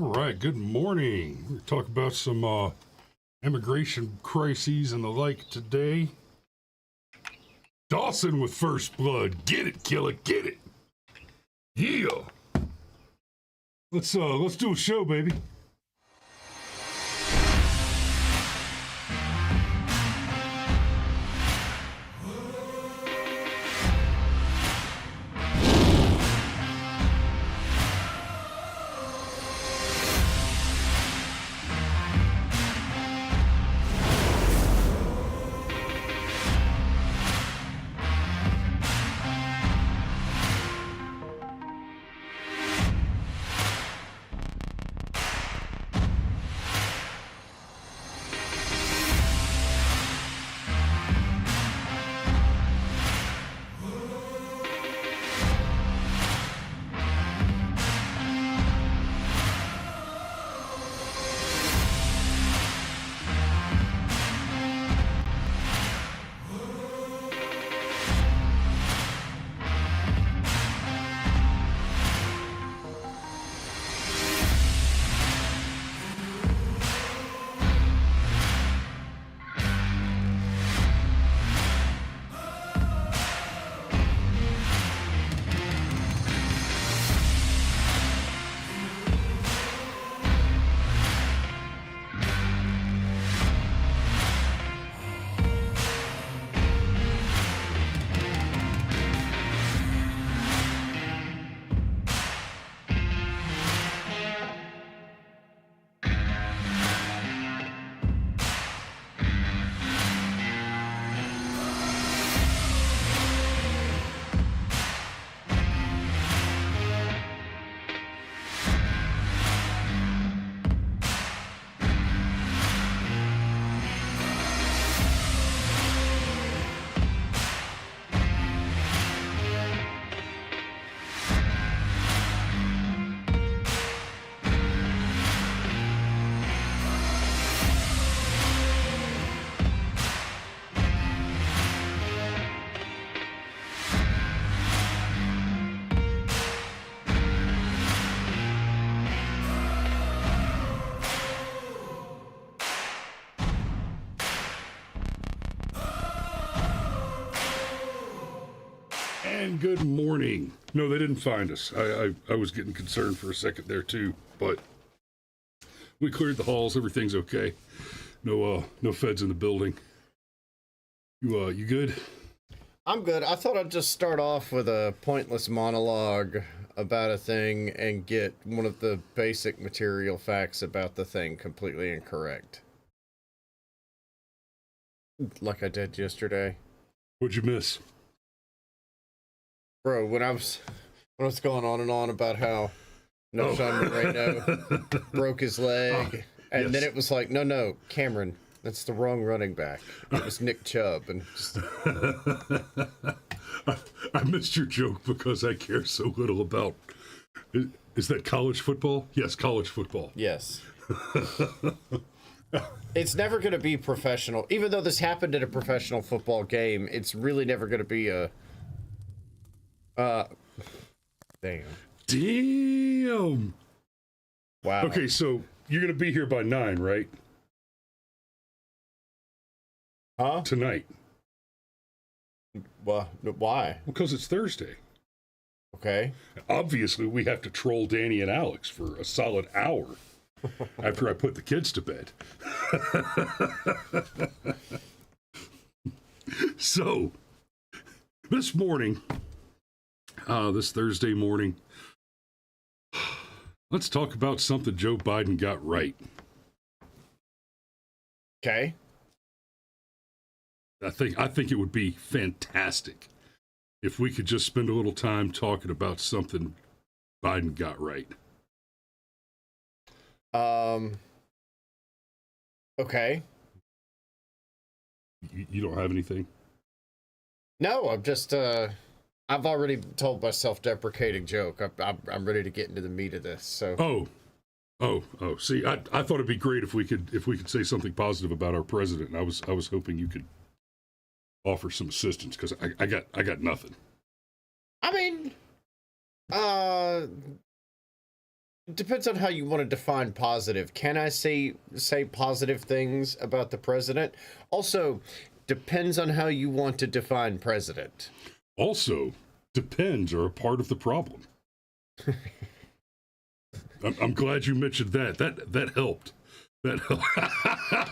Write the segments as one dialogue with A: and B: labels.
A: All right, good morning. We're talk about some immigration crises and the like today. Dawson with first blood. Get it, killer, get it. Yeah. Let's do a show, baby. And good morning. No, they didn't find us. I was getting concerned for a second there too, but we cleared the halls. Everything's okay. No feds in the building. You good?
B: I'm good. I thought I'd just start off with a pointless monologue about a thing and get one of the basic material facts about the thing completely incorrect. Like I did yesterday.
A: What'd you miss?
B: Bro, when I was going on and on about how Moreno broke his leg, and
A: yes.
B: then it was like, no, Cameron, that's the wrong running back. It was Nick Chubb, and just...
A: I missed your joke because I care so little about. Is that college football? Yes, college football.
B: Yes. It's never going to be professional. Even though this happened at a professional football game, it's really never going to be a... Damn. Wow.
A: Okay, so you're going to be here by 9, right?
B: Huh?
A: Tonight.
B: Well, why?
A: Because it's Thursday.
B: Okay.
A: Obviously, we have to troll Danny and Alex for a solid hour after I put the kids to bed. So, this morning, this Thursday morning, let's talk about something Joe Biden got right.
B: Okay.
A: I think it would be fantastic if we could just spend a little time talking about something Biden got right.
B: Okay.
A: You don't have anything?
B: No, I'm just, I've already told my self-deprecating joke. I'm ready to get into the meat of this, so.
A: Oh, see, I thought it'd be great if we could say something positive about our president, and I was hoping you could offer some assistance, because I got nothing.
B: I mean, depends on how you want to define positive. Can I say positive things about the president? Also, depends on how you want to define president.
A: Also, depends are a part of the problem. I'm glad you mentioned that. That helped.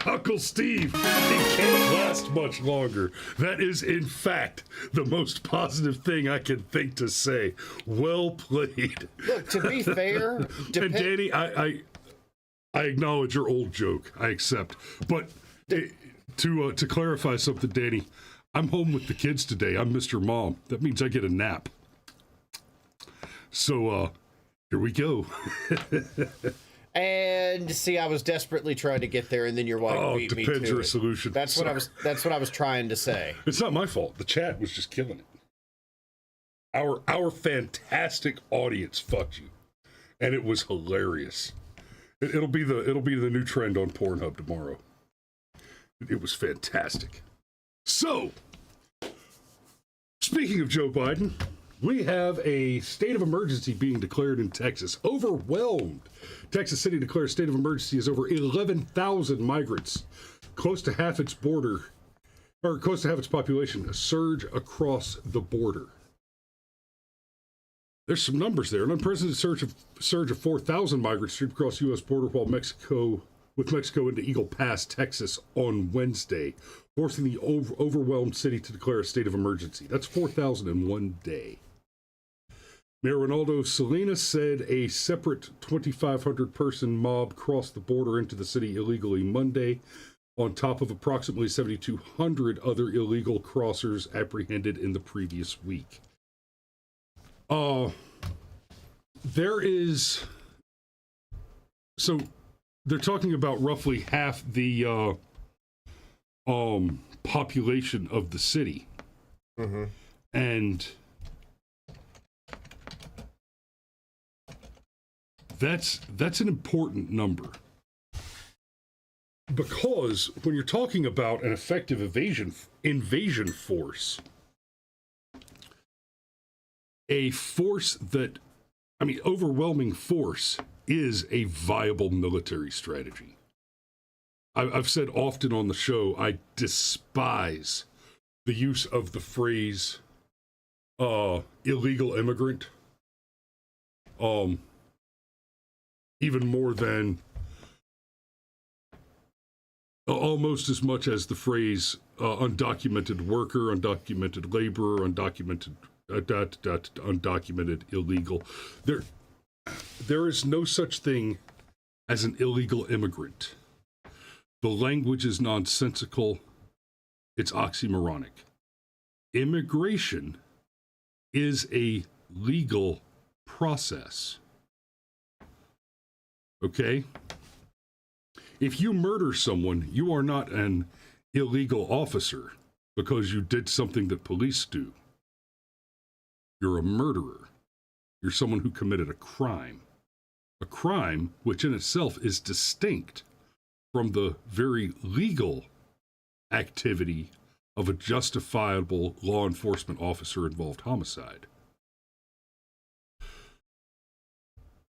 A: Uncle Steve, it can't last much longer. That is, in fact, the most positive thing I can think to say. Well played.
B: Look, to be fair,
A: and Danny, I acknowledge your old joke. I accept. But to clarify something, Danny, I'm home with the kids today. I'm Mr. Mom. That means I get a nap. So, here we go.
B: And see, I was desperately trying to get there, and then your wife beat me to it.
A: Depends your solution.
B: That's what I was trying to say.
A: It's not my fault. The chat was just killing it. Our fantastic audience fucked you, and it was hilarious. It'll be the new trend on Pornhub tomorrow. It was fantastic. So, speaking of Joe Biden, we have a state of emergency being declared in Texas. Overwhelmed. Texas City declares state of emergency as over 11,000 migrants, close to half its population, a surge across the border. There's some numbers there. An unprecedented surge of 4,000 migrants streamed across the U.S. border with Mexico into Eagle Pass, Texas on Wednesday, forcing the overwhelmed city to declare a state of emergency. That's 4,000 in one day. Mayor Ronaldo Salinas said a separate 2,500-person mob crossed the border into the city illegally Monday, on top of approximately 7,200 other illegal crossers apprehended in the previous week. So they're talking about roughly half the population of the city.
B: Mm-hmm.
A: And that's an important number, because when you're talking about an effective invasion force, a force that, overwhelming force is a viable military strategy. I've said often on the show, I despise the use of the phrase illegal immigrant. Even more than, almost as much as the phrase undocumented worker, undocumented laborer, undocumented illegal. There is no such thing as an illegal immigrant. The language is nonsensical. It's oxymoronic. Immigration is a legal process. Okay? If you murder someone, you are not an illegal officer because you did something that police do. You're a murderer. You're someone who committed a crime. A crime which in itself is distinct from the very legal activity of a justifiable law enforcement officer-involved homicide.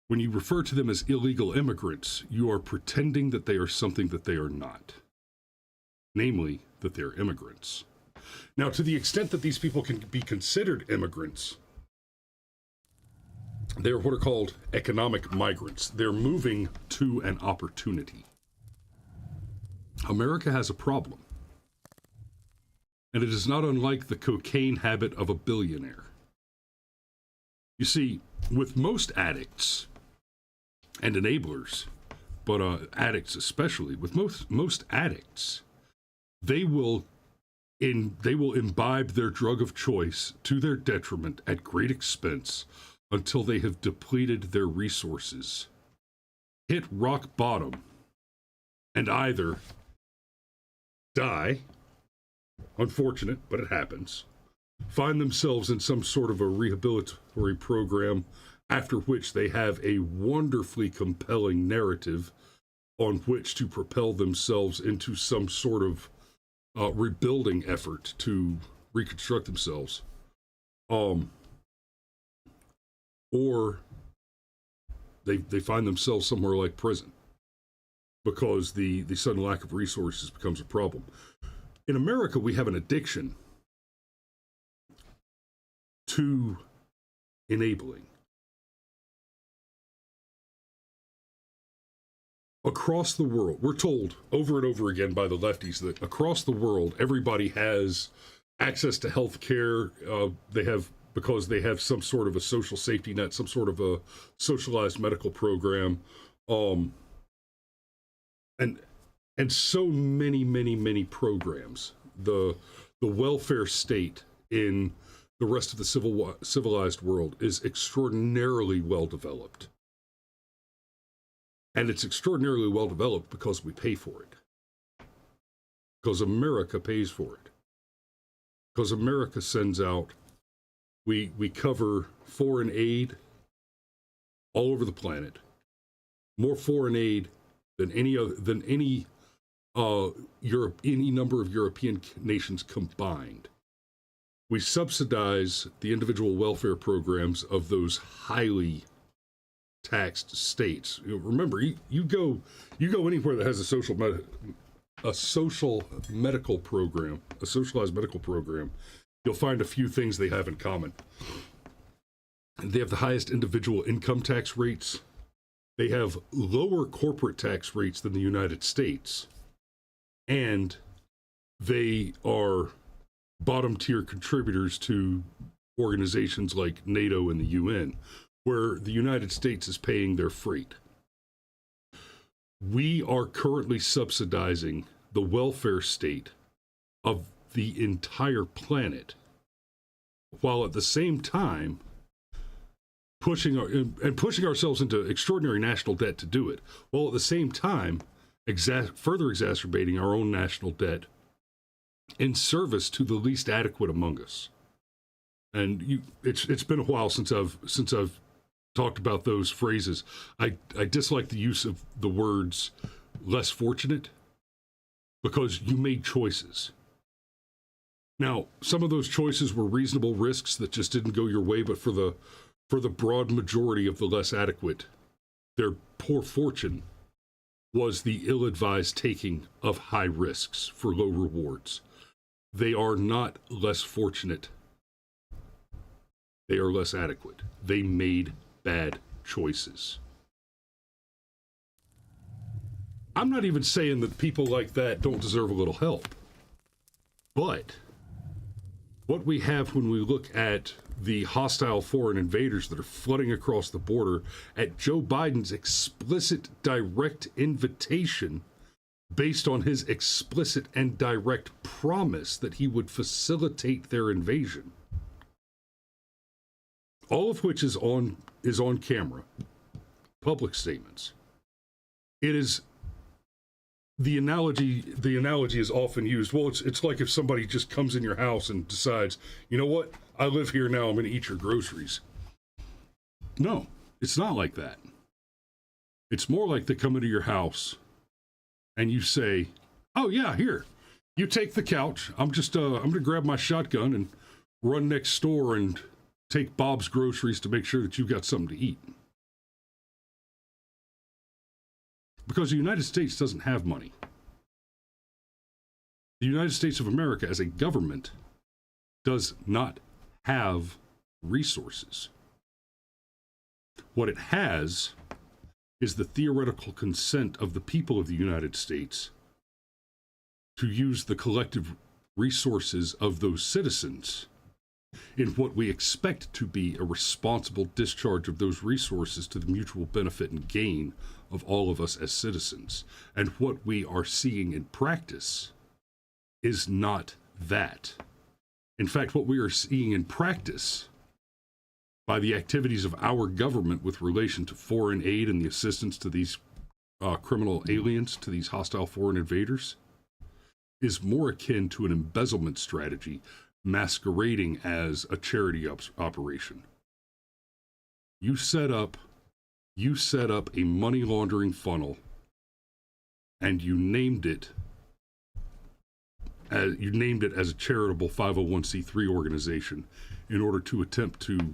A: When you refer to them as illegal immigrants, you are pretending that they are something that they are not. Namely, that they're immigrants. Now, to the extent that these people can be considered immigrants, they're what are called economic migrants. They're moving to an opportunity. America has a problem. And it is not unlike the cocaine habit of a billionaire. You see, with most addicts and enablers, but addicts especially, with most addicts, they will imbibe their drug of choice to their detriment at great expense until they have depleted their resources, hit rock bottom, and either die, unfortunate, but it happens, find themselves in some sort of a rehabilitory program, after which they have a wonderfully compelling narrative on which to propel themselves into some sort of rebuilding effort to reconstruct themselves. Or They find themselves somewhere like prison because the sudden lack of resources becomes a problem. In America, we have an addiction to enabling. Across the world, we're told over and over again by the lefties that across the world, everybody has access to health care. They have, because they have some sort of a social safety net, some sort of a socialized medical program, and so many programs. The welfare state in the rest of the civilized world is extraordinarily well developed. And it's extraordinarily well developed because we pay for it. Because America pays for it. Because America sends out, we cover foreign aid all over the planet. More foreign aid than any number of European nations combined. We subsidize the individual welfare programs of those highly taxed states. Remember, you go anywhere that has a social medical program, a socialized medical program, you'll find a few things they have in common. They have the highest individual income tax rates. They have lower corporate tax rates than the United States. And they are bottom tier contributors to organizations like NATO and the UN, where the United States is paying their freight. We are currently subsidizing the welfare state of the entire planet, while at the same time pushing ourselves into extraordinary national debt to do it, while at the same time further exacerbating our own national debt in service to the least adequate among us. And it's been a while since I've talked about those phrases. I dislike the use of the words less fortunate, because you made choices. Now, some of those choices were reasonable risks that just didn't go your way, but for the broad majority of the less adequate, their poor fortune was the ill-advised taking of high risks for low rewards. They are not less fortunate. They are less adequate. They made bad choices. I'm not even saying that people like that don't deserve a little help. But what we have when we look at the hostile foreign invaders that are flooding across the border, at Joe Biden's explicit direct invitation, based on his explicit and direct promise that he would facilitate their invasion, all of which is on camera, public statements. It is the analogy is often used. Well, it's like if somebody just comes in your house and decides, you know what, I live here now, I'm going to eat your groceries. No, it's not like that. It's more like they come into your house and you say, oh yeah, here, you take the couch. I'm going to grab my shotgun and run next door and take Bob's groceries to make sure that you've got something to eat. Because the United States doesn't have money. The United States of America as a government does not have resources. What it has is the theoretical consent of the people of the United States to use the collective resources of those citizens in what we expect to be a responsible discharge of those resources to the mutual benefit and gain of all of us as citizens. And what we are seeing in practice is not that. In fact, what we are seeing in practice by the activities of our government with relation to foreign aid and the assistance to these criminal aliens, to these hostile foreign invaders, is more akin to an embezzlement strategy masquerading as a charity operation. You set up a money laundering funnel, and you named it as a charitable 501c3 organization in order to attempt to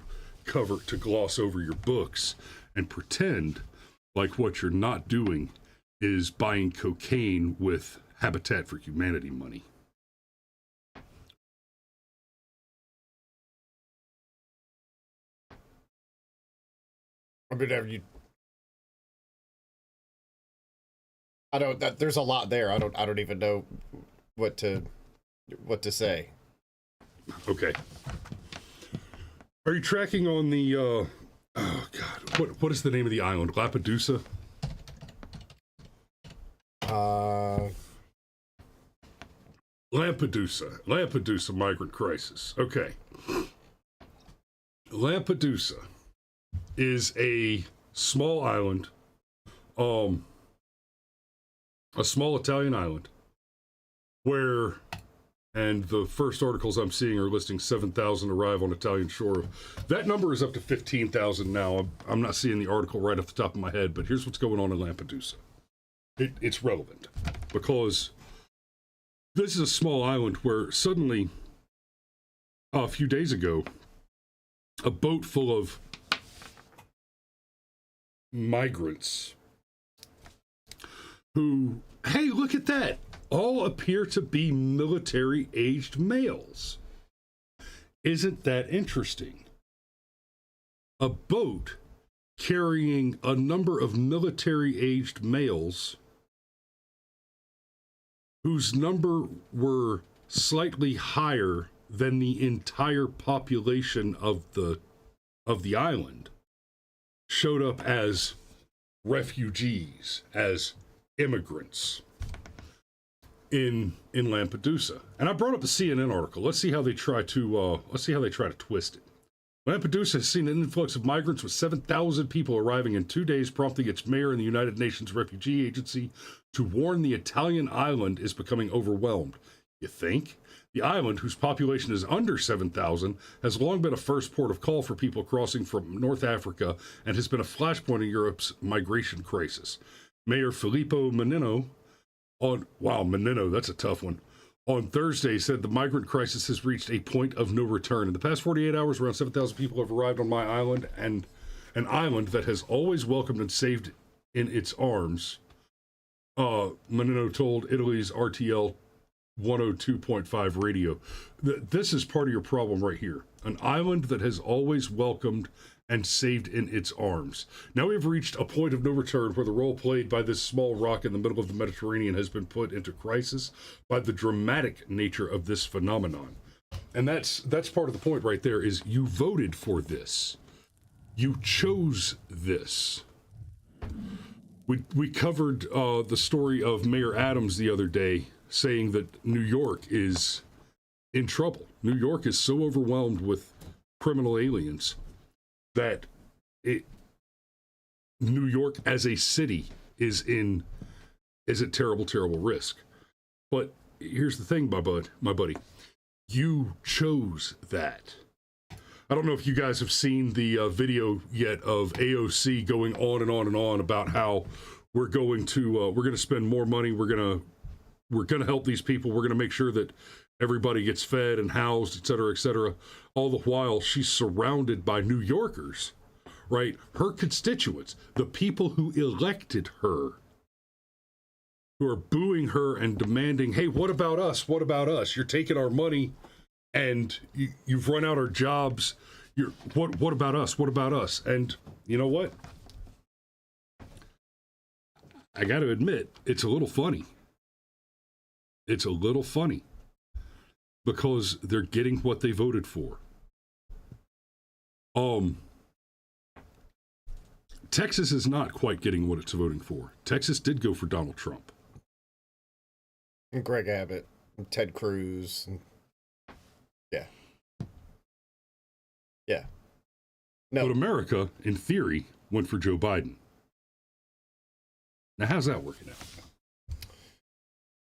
A: gloss over your books and pretend like what you're not doing is buying cocaine with Habitat for Humanity money.
B: I mean, there's a lot there. I don't even know what to say.
A: Okay. Are you tracking on the, oh God, what is the name of the island? Lampedusa? Lampedusa migrant crisis. Okay. Lampedusa is a small island, a small Italian island, where, and the first articles I'm seeing are listing 7,000 arrive on Italian shore. That number is up to 15,000 now. I'm not seeing the article right off the top of my head, but here's what's going on in Lampedusa. It's relevant because this is a small island where suddenly, a few days ago, a boat full of migrants who, hey, look at that, all appear to be military-aged males. Isn't that interesting? A boat carrying a number of military-aged males whose number were slightly higher than the entire population of the island showed up as refugees, as immigrants in Lampedusa. And I brought up the CNN article. Let's see how they try to twist it. Lampedusa has seen an influx of migrants with 7,000 people arriving in 2 days, prompting its mayor and the United Nations Refugee Agency to warn the Italian island is becoming overwhelmed. You think? The island, whose population is under 7,000, has long been a first port of call for people crossing from North Africa and has been a flashpoint in Europe's migration crisis. Mayor Filippo Menino Menino, that's a tough one, on Thursday said the migrant crisis has reached a point of no return. In the past 48 hours, around 7,000 people have arrived on my island, and an island that has always welcomed and saved in its arms, Menino told Italy's RTL 102.5 radio. This is part of your problem right here. An island that has always welcomed and saved in its arms. Now we've reached a point of no return where the role played by this small rock in the middle of the Mediterranean has been put into crisis by the dramatic nature of this phenomenon. And that's part of the point right there, is you voted for this. You chose this. We covered the story of Mayor Adams the other day, saying that New York is in trouble. New York is so overwhelmed with criminal aliens that New York as a city is at terrible, terrible risk. But here's the thing, my buddy. You chose that. I don't know if you guys have seen the video yet of AOC going on and on and on about how we're going to spend more money. We're going to help these people. We're going to make sure that everybody gets fed and housed, et cetera, et cetera. All the while, she's surrounded by New Yorkers, right? Her constituents, the people who elected her, who are booing her and demanding, hey, what about us? What about us? You're taking our money and you've run out our jobs. What about us? What about us? And you know what? I got to admit, it's a little funny. It's a little funny because they're getting what they voted for. Texas is not quite getting what it's voting for. Texas did go for Donald Trump.
B: And Greg Abbott, and Ted Cruz. Yeah. No.
A: But America, in theory, went for Joe Biden. Now, how's that working out?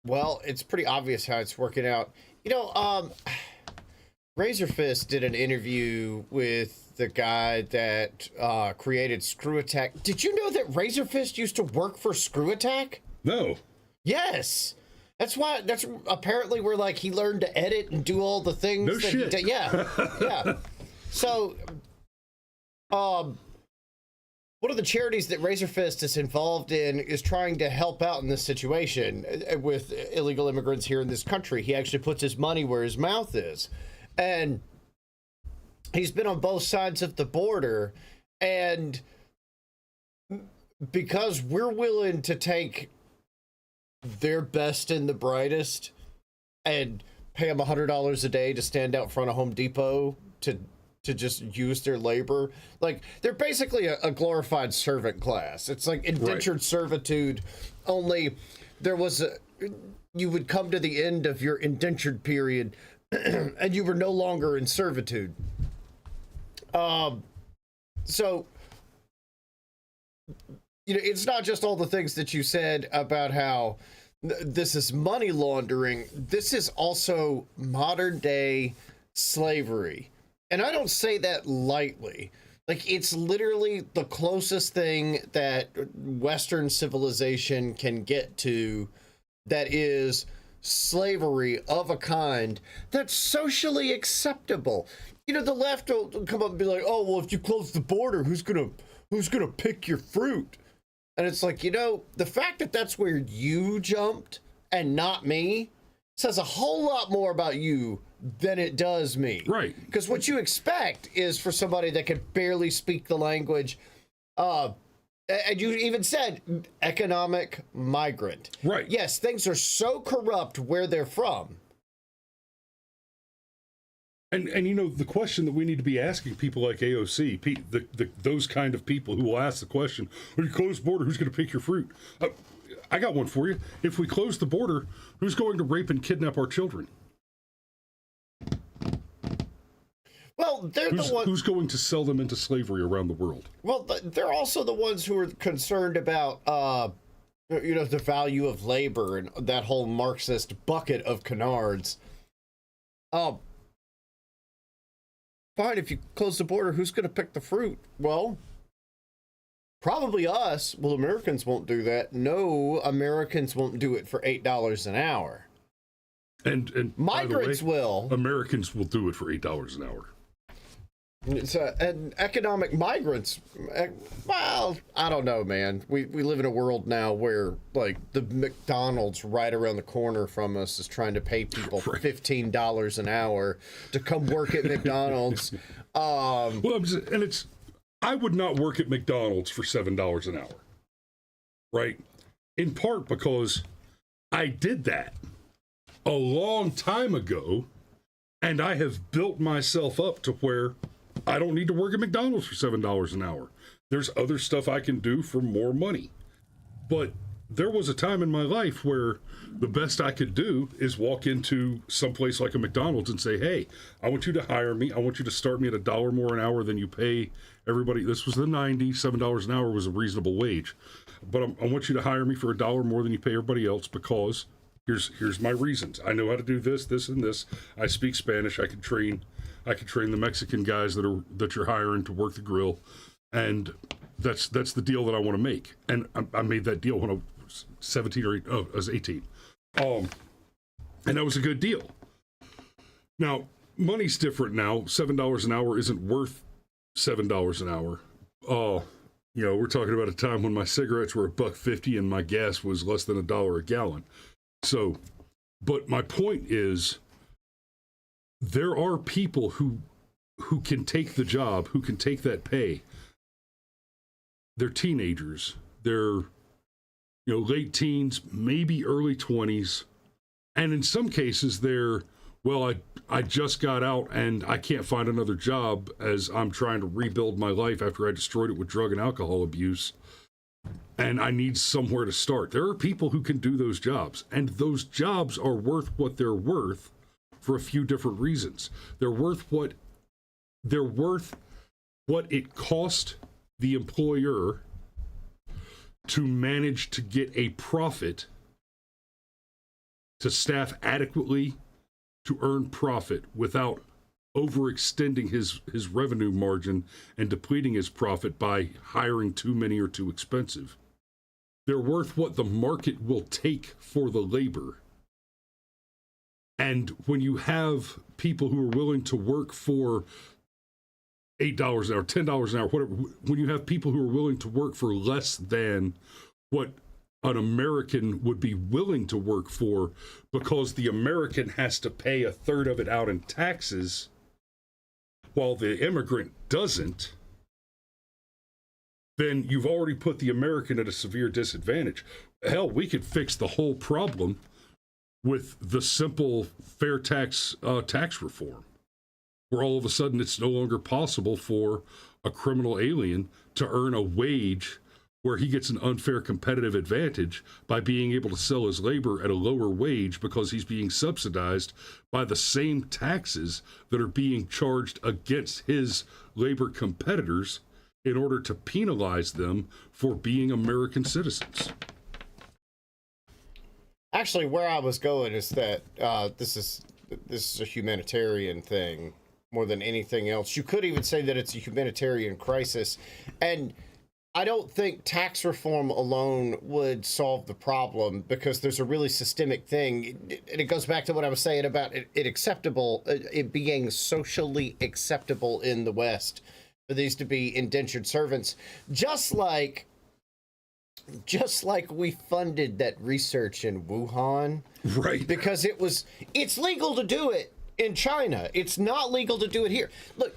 B: Well, it's pretty obvious how it's working out. You know, Razor Fist did an interview with the guy that created Screw Attack. Did you know that Razor Fist used to work for Screw Attack?
A: No.
B: Yes. That's apparently where, like, he learned to edit and do all the things.
A: No shit.
B: He did. Yeah. Yeah. So, One of the charities that Razorfist is involved in is trying to help out in this situation with illegal immigrants here in this country. He actually puts his money where his mouth is. And he's been on both sides of the border. And because we're willing to take their best and the brightest and pay them $100 a day to stand out front of Home Depot to just use their labor, like they're basically a glorified servant class. It's like indentured servitude, only there was you would come to the end of your indentured period and you were no longer in servitude. So it's not just all the things that you said about how this is money laundering. This is also modern day slavery. And I don't say that lightly. Like, it's literally the closest thing that Western civilization can get to that is slavery of a kind that's socially acceptable. The left will come up and be like, oh, well, if you close the border, who's gonna pick your fruit? And it's like, the fact that that's where you jumped and not me says a whole lot more about you than it does me.
A: Right.
B: Because what you expect is for somebody that can barely speak the language, and you even said economic migrant.
A: Right.
B: Yes, things are so corrupt where they're from.
A: And the question that we need to be asking people like AOC, those kind of people who will ask the question, when you close the border, who's going to pick your fruit? I got one for you. If we close the border, who's going to rape and kidnap our children?
B: Well, they're the ones
A: who's going to sell them into slavery around the world.
B: Well, they're also the ones who are concerned about, the value of labor and that whole Marxist bucket of canards. Fine, if you close the border, who's going to pick the fruit? Well, probably us. Well, Americans won't do that. No, Americans won't do it for $8 an hour.
A: And
B: migrants
A: by the way,
B: will.
A: Americans will do it for $8 an hour.
B: And economic migrants, well, I don't know, man. We live in a world now where, like, the McDonald's right around the corner from us is trying to pay people $15 an hour to come work at McDonald's.
A: I would not work at McDonald's for $7 an hour, right? In part because I did that a long time ago, and I have built myself up to where I don't need to work at McDonald's for $7 an hour. There's other stuff I can do for more money. But there was a time in my life where the best I could do is walk into someplace like a McDonald's and say, hey, I want you to hire me. I want you to start me at $1 more an hour than you pay everybody. This was the 90s. $7 an hour was a reasonable wage. But I want you to hire me for $1 more than you pay everybody else because here's my reasons. I know how to do this, this, and this. I speak Spanish. I can train the Mexican guys that you're hiring to work the grill, and that's the deal that I want to make. And I made that deal when I was 17 or 18. I was 18. And that was a good deal. Now, money's different now. $7 an hour isn't worth $7 an hour. We're talking about a time when my cigarettes were $1.50 and my gas was less than $1 a gallon. So, but my point is, there are people who can take the job, who can take that pay. They're teenagers. They're, late teens, maybe early 20s. And in some cases, I just got out and I can't find another job as I'm trying to rebuild my life after I destroyed it with drug and alcohol abuse. And I need somewhere to start. There are people who can do those jobs, and those jobs are worth what they're worth for a few different reasons. They're worth what it cost the employer to manage to get a profit, to staff adequately, to earn profit without overextending his revenue margin and depleting his profit by hiring too many or too expensive. They're worth what the market will take for the labor. And when you have people who are willing to work for $8 an hour, $10 an hour, whatever, when you have people who are willing to work for less than what an American would be willing to work for, because the American has to pay a third of it out in taxes while the immigrant doesn't, then you've already put the American at a severe disadvantage. Hell, we could fix the whole problem with the simple fair tax reform, where all of a sudden it's no longer possible for a criminal alien to earn a wage where he gets an unfair competitive advantage by being able to sell his labor at a lower wage because he's being subsidized by the same taxes that are being charged against his labor competitors in order to penalize them for being American citizens.
B: Actually, where I was going is that this is a humanitarian thing more than anything else. You could even say that it's a humanitarian crisis, and I don't think tax reform alone would solve the problem, because there's a really systemic thing, and it goes back to what I was saying about it being socially acceptable in the West for these to be indentured servants, just like we funded that research in Wuhan,
A: right?
B: Because it's legal to do it in China. It's not legal to do it here. Look,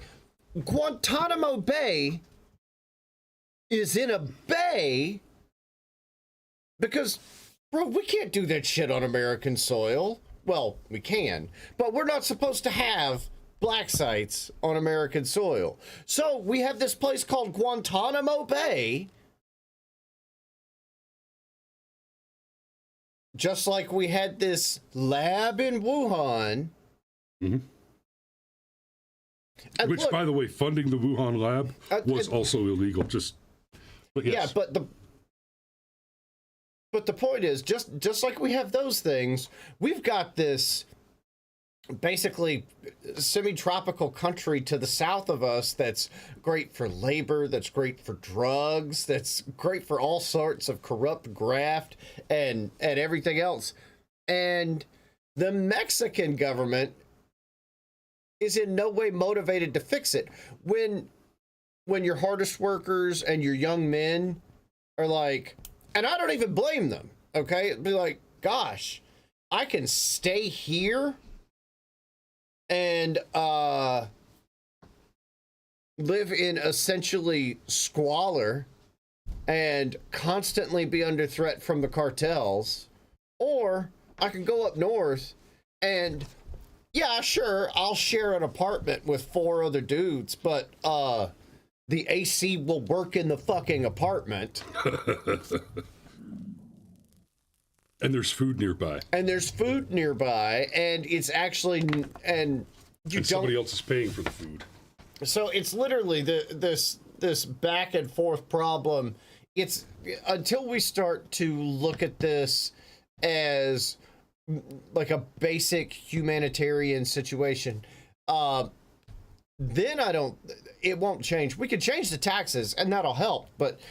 B: Guantanamo Bay is in a bay because, bro, we can't do that shit on American soil. Well, we can, but we're not supposed to have black sites on American soil. So we have this place called Guantanamo Bay, just like we had this lab in Wuhan.
A: Mm-hmm. Which, look, by the way, funding the Wuhan lab was also illegal. But yes.
B: Yeah, but the point is, just like we have those things, we've got this basically semi-tropical country to the south of us that's great for labor, that's great for drugs, that's great for all sorts of corrupt graft and everything else. And the Mexican government is in no way motivated to fix it. When your hardest workers and your young men are like, and I don't even blame them, okay? It'd be like, gosh, I can stay here and live in essentially squalor and constantly be under threat from the cartels, or I can go up north and, yeah, sure, I'll share an apartment with 4 other dudes, but the AC will work in the fucking apartment.
A: And there's food nearby. And
B: it's actually, and
A: somebody else is paying for the food.
B: So it's literally this back and forth problem. It's until we start to look at this as like a basic humanitarian situation, then it won't change. We could change the taxes and that'll help, but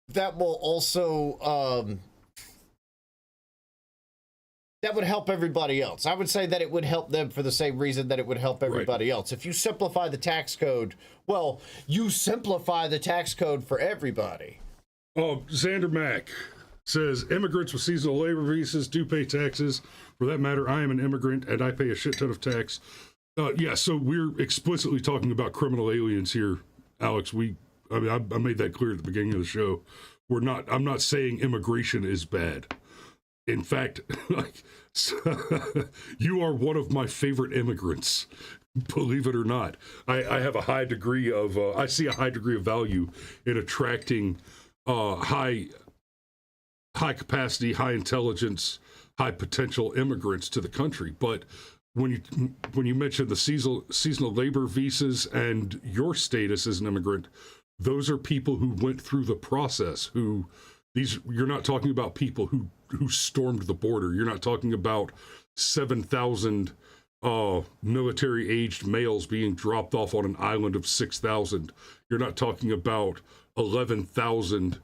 B: that will also, that would help everybody else. I would say that it would help them for the same reason that it would help everybody else. If you simplify the tax code, well, you simplify the tax code for everybody.
A: Oh, Xander Mack says, immigrants with seasonal labor visas do pay taxes. For that matter, I am an immigrant and I pay a shit ton of tax. Yeah, so we're explicitly talking about criminal aliens here, Alex. I made that clear at the beginning of the show. I'm not saying immigration is bad. In fact, you are one of my favorite immigrants, believe it or not. I have a high degree of, I see a high degree of value in attracting high capacity, high intelligence, high potential immigrants to the country. But when you mention the seasonal labor visas and your status as an immigrant, those are people who went through the process. You're not talking about people who stormed the border. You're not talking about 7,000 military-aged males being dropped off on an island of 6,000. You're not talking about 11,000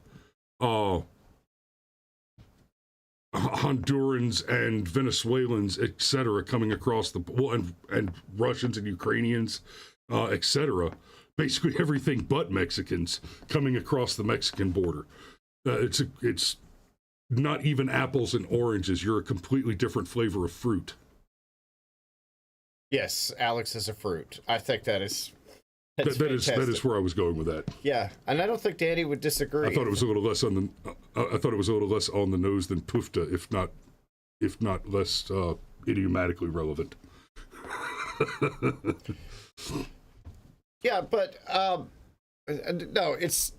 A: Hondurans and Venezuelans, etc., coming across and Russians and Ukrainians, etc. basically everything but Mexicans coming across the Mexican border. It's not even apples and oranges. You're a completely different flavor of fruit.
B: Yes, Alex is a fruit. I think that is
A: that is where I was going with that.
B: Yeah, and I don't think Danny would disagree.
A: I thought it was a little less on the nose than Pufta, if not less idiomatically relevant.
B: Yeah, but no, it's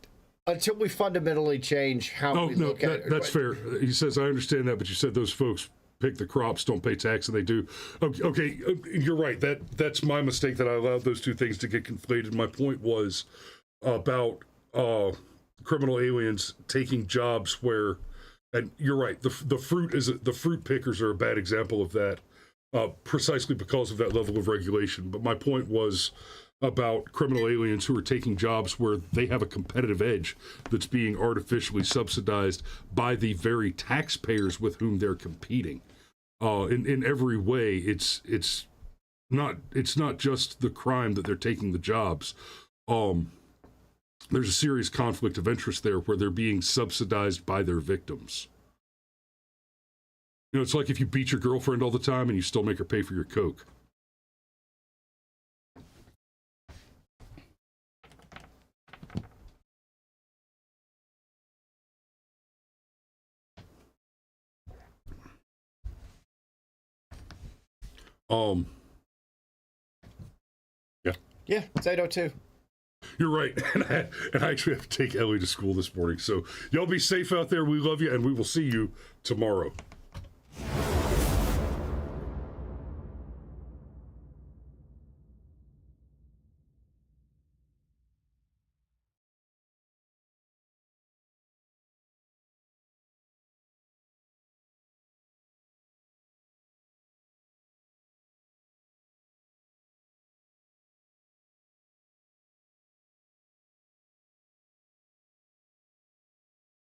B: until we fundamentally change how we look at it.
A: That's fair. He says, I understand that, but you said those folks pick the crops, don't pay tax, and they do. Okay, you're right. That's my mistake that I allowed those two things to get conflated. My point was about criminal aliens taking jobs where, and you're right. The fruit pickers are a bad example of that, precisely because of that level of regulation. But my point was about criminal aliens who are taking jobs where they have a competitive edge that's being artificially subsidized by the very taxpayers with whom they're competing. In every way, it's not just the crime that they're taking the jobs. There's a serious conflict of interest there where they're being subsidized by their victims. You know, it's like if you beat your girlfriend all the time and you still make her pay for your Coke.
B: Yeah, it's 8:02.
A: You're right, and I actually have to take Ellie to school this morning. So y'all be safe out there. We love you, and we will see you tomorrow.